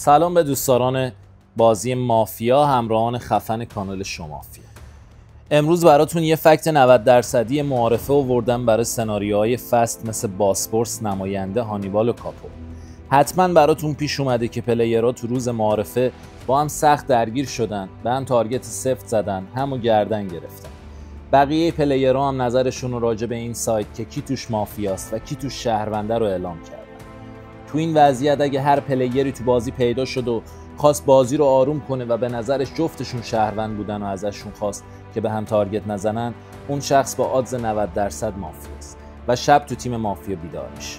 سلام به دوستداران بازی مافیا، همراهان خفن کانال شمافیا. امروز براتون یه فکت 90% معارفه آوردم برای سناریوهای فست مثل باسپورس، نماینده، هانیبال و کاپو. حتما براتون پیش اومده که پلیرها تو روز معارفه با هم سخت درگیر شدن، به هم تارگت سفت زدن، همو گردن گرفتن. بقیه پلیرها هم نظرشون رو راجع به این سایت که کی توش مافیاست و کی توش شهرونده رو اعلام کردن. تو این وضعیت اگه هر پلیری تو بازی پیدا شد و خواست بازی رو آروم کنه و به نظرش جفتشون شهروند بودن و ازشون خواست که به هم تارگت نزنن، اون شخص با آدز 90% مافیاست و شب تو تیم مافیا بیدار میشه.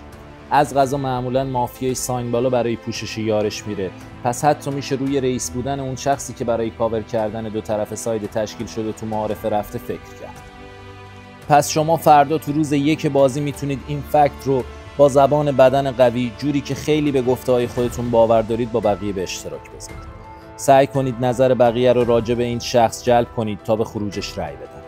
از قضا معمولا مافیای ساین بالا برای پوشش یارش میره، پس حتی میشه روی رئیس بودن اون شخصی که برای کاور کردن دو طرف ساید تشکیل شده تو معارفه رفته فکر کرد. پس شما فردا تو روز یک بازی میتونید این فکت رو با زبان بدن قوی، جوری که خیلی به گفته‌های خودتون باور دارید، با بقیه به اشتراک بذارید. سعی کنید نظر بقیه رو راجع به این شخص جلب کنید تا به خروجش رأی بدن.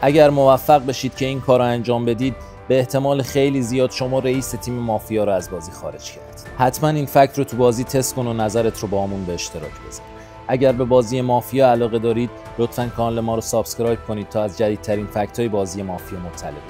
اگر موفق بشید که این کار رو انجام بدید، به احتمال خیلی زیاد شما رئیس تیم مافیا رو از بازی خارج کردید. حتما این فکت رو تو بازی تست کن و نظرت رو با همون به اشتراک بذار. اگر به بازی مافیا علاقه دارید، لطفاً کانال ما رو سابسکرایب کنید تا از جدیدترین فکت‌های بازی مافیا مطلع بشید.